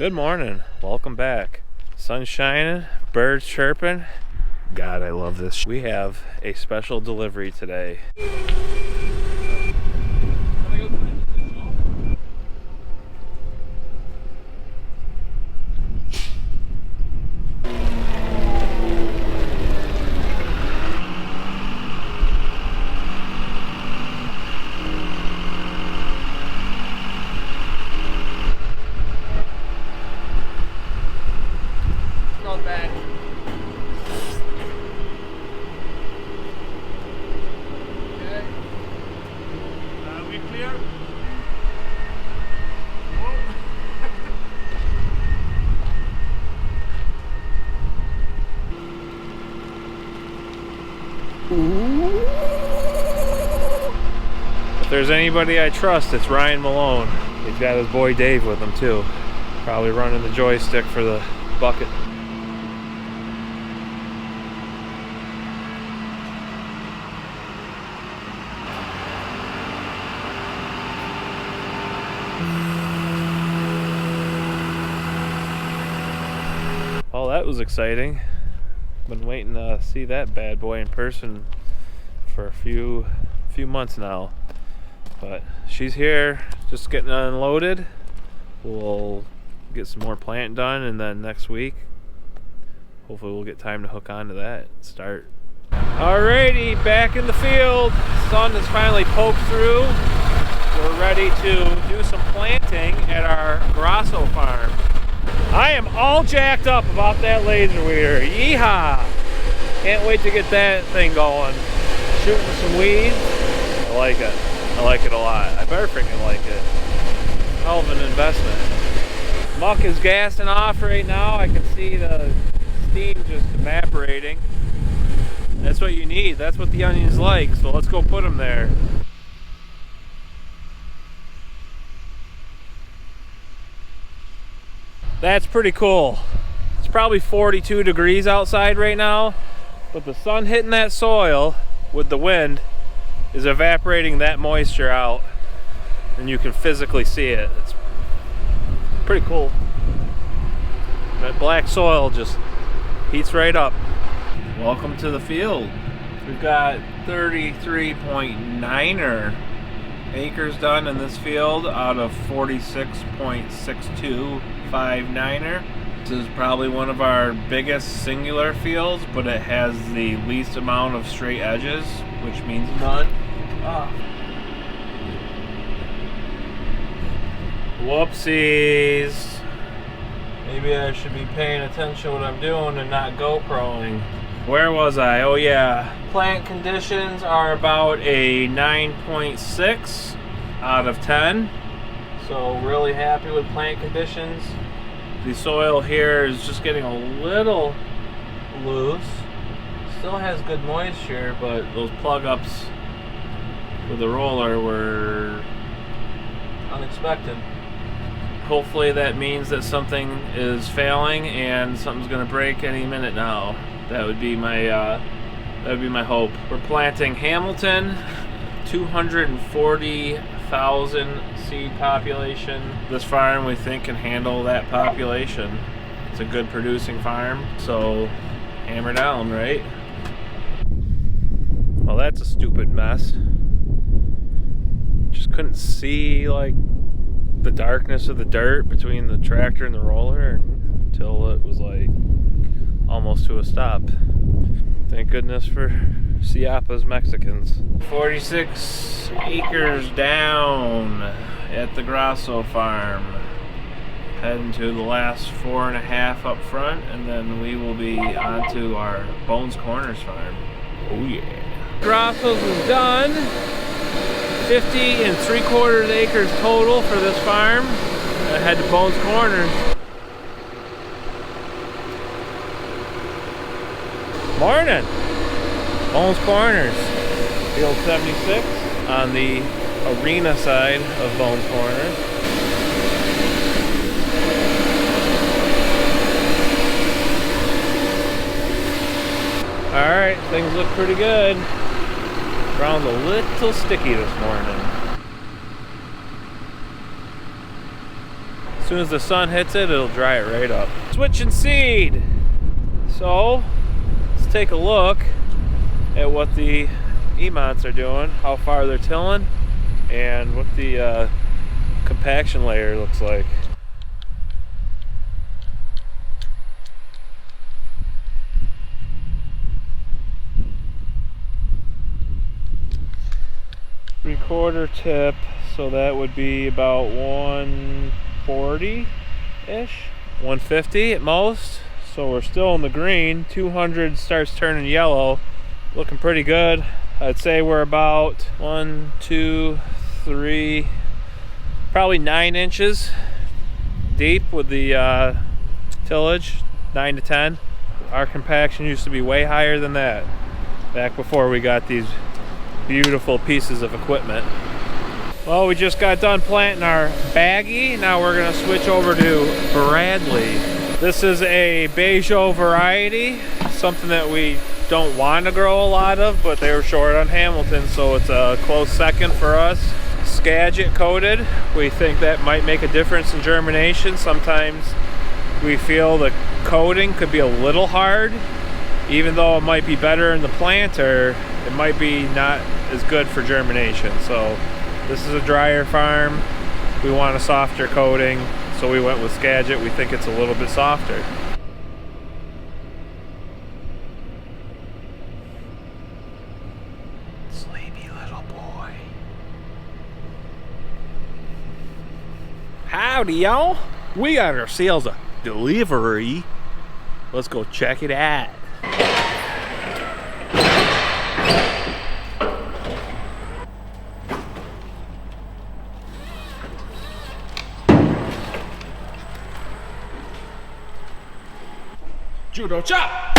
Good morning. Welcome back. Sun's shining, birds chirping. God, I love this. We have a special delivery today. Back. Okay. We clear? If there's anybody I trust, it's Ryan Malone. He's got his boy Dave with him too. Probably running the joystick for the bucket. Oh, that was exciting. Been waiting to see that bad boy in person for a few months now. But she's here, just getting unloaded. We'll get some more plant done, and then next week, hopefully we'll get time to hook onto that and start. Alrighty, back in the field. Sun has finally poked through. We're ready to do some planting at our Graasso farm. I am all jacked up about that laser weeder. Yeehaw! Can't wait to get that thing going. Shooting some weeds. I like it. I like it a lot. I better freaking like it. Hell of an investment. Muck is gassing off right now. I can see the steam just evaporating. That's what you need. That's what the onions like. So let's go put them there. That's pretty cool. It's probably 42 degrees outside right now, but the sun hitting that soil with the wind is evaporating that moisture out, and you can physically see it. It's pretty cool. That black soil just heats right up. Welcome to the field. We've got 33.9 acres done in this field out of 46.6259. This is probably one of our biggest singular fields, but it has the least amount of straight edges, which means none. Whoopsies. Maybe I should be paying attention to what I'm doing and not GoProing. Where was I? Oh yeah. Plant conditions are about a 9.6 out of 10. So really happy with plant conditions. The soil here is just getting a little loose. Still has good moisture, but those plug ups with the roller were unexpected. Hopefully that means that something is failing and something's gonna break any minute now. That would be my hope. We're planting Hamilton, 240,000 seed population. This farm we think can handle that population. It's a good producing farm, so hammer down, right? Well, that's a stupid mess. Just couldn't see like the darkness of the dirt between the tractor and the roller until it was like almost to a stop. Thank goodness for Ciapa's Mexicans. 46 acres down at the Graasso farm. Heading to the last 4.5 up front, and then we will be on to our Bones Corners farm. Oh yeah. Graasso's is done. 50 3/4 acres total for this farm. I head to Bones Corners. Morning! Bones Corners, field 76 on the arena side of Bones Corners. Alright, things look pretty good. Ground's a little sticky this morning. soon as the sun hits it, it'll dry it right up. Switching seed. So let's take a look at what the Emonts are doing, how far they're tilling, and what the compaction layer looks like. Three-quarter tip, so that would be about 140-ish, 150 at most. So we're still in the green. 200 starts turning yellow, looking pretty good. I'd say we're about 1, 2, 3, probably 9 inches deep with the tillage, 9 to 10. Our compaction used to be way higher than that back before we got these beautiful pieces of equipment. Well, we just got done planting our baggy. Now we're gonna switch over to Bradley. This is a Beijou variety, something that we don't want to grow a lot of, but they were short on Hamilton, so it's a close second for us. Skagit coated. We think that might make a difference in germination. Sometimes we feel the coating could be a little hard, even though it might be better in the planter, it might be not as good for germination. So this is a drier farm. We want a softer coating, so we went with Skagit. We think it's a little bit softer. Sleepy little boy. Howdy, y'all. We got ourselves a delivery. Let's go check it out. Judo chop!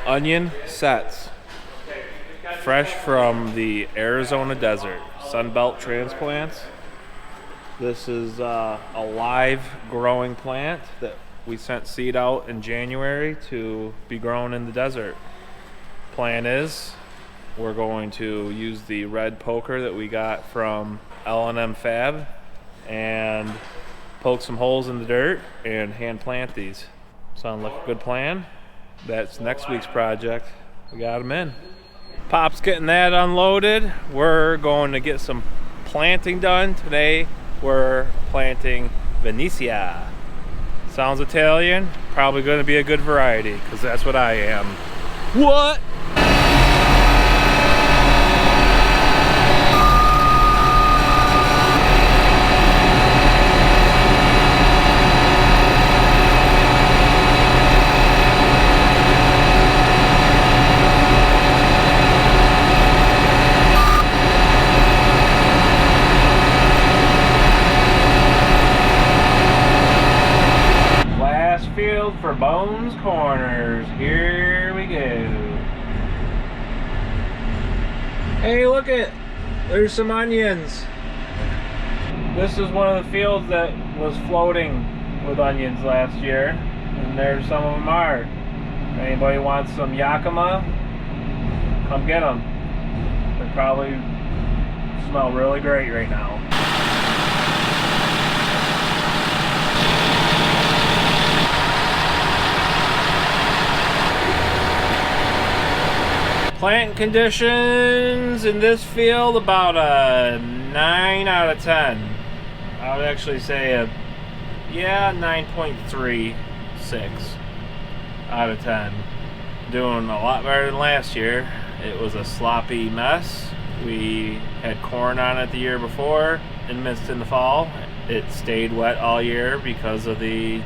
Onion sets. Fresh from the Arizona desert. Sunbelt transplants. This is a live growing plant that we sent seed out in January to be grown in the desert. Plan is we're going to use the red poker that we got from L&M Fab and poke some holes in the dirt and hand plant these. Sound like a good plan? That's next week's project. We got them in. Pop's getting that unloaded. We're going to get some planting done. Today we're planting Venetia. Sounds Italian. Probably going to be a good variety because that's what I am. What? For Bones Corners. Here we go. Hey, look it. There's some onions. This is one of the fields that was floating with onions last year, and there's some of them are. If anybody wants some Yakima, come get them. They probably smell really great right now. Plant conditions in this field about a 9 out of 10. I would actually say a 9.36 out of 10. Doing a lot better than last year. It was a sloppy mess. We had corn on it the year before and missed in the fall. It stayed wet all year because of the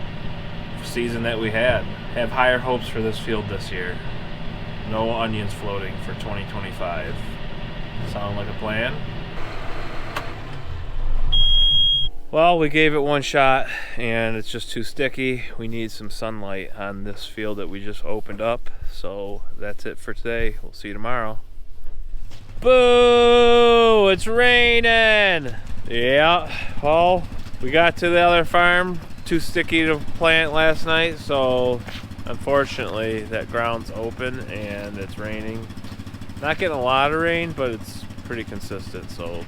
season that we had. Have higher hopes for this field this year. No onions floating for 2025. Sound like a plan? Well, we gave it one shot and it's just too sticky. We need some sunlight on this field that we just opened up. So that's it for today. We'll see you tomorrow. Boo! It's raining! Yeah, well, we got to the other farm. Too sticky to plant last night, so unfortunately that ground's open and it's raining. Not getting a lot of rain, but it's pretty consistent, so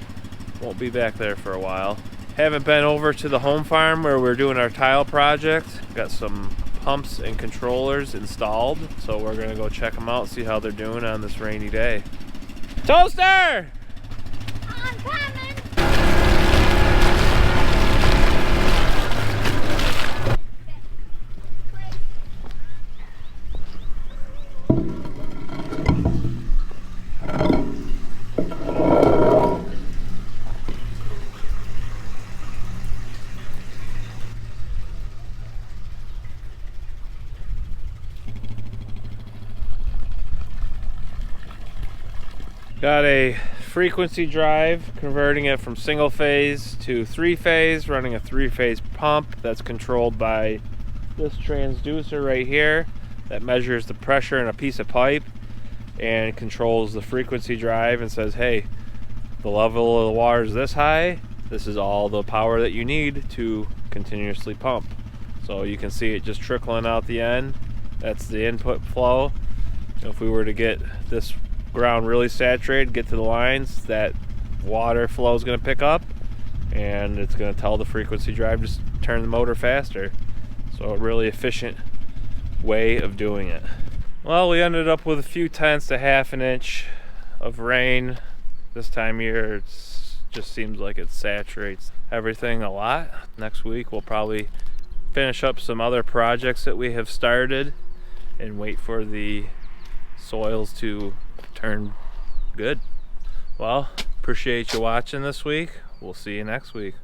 won't be back there for a while. Haven't been over to the home farm where we're doing our tile project. Got some pumps and controllers installed, so we're gonna go check them out, see how they're doing on this rainy day. Toaster! I'm coming! Got a frequency drive, converting it from single phase to 3-phase, running a 3-phase pump that's controlled by this transducer right here that measures the pressure in a piece of pipe and controls the frequency drive and says, hey, the level of the water is this high, this is all the power that you need to continuously pump. So you can see it just trickling out the end. That's the input flow. If we were to get this ground really saturated, get to the lines, that water flow is going to pick up and it's going to tell the frequency drive to turn the motor faster. So a really efficient way of doing it. Well, we ended up with a few tenths to half an inch of rain. This time of year it just seems like it saturates everything a lot. Next week we'll probably finish up some other projects that we have started and wait for the soils to turn good. Well, appreciate you watching this week. We'll see you next week.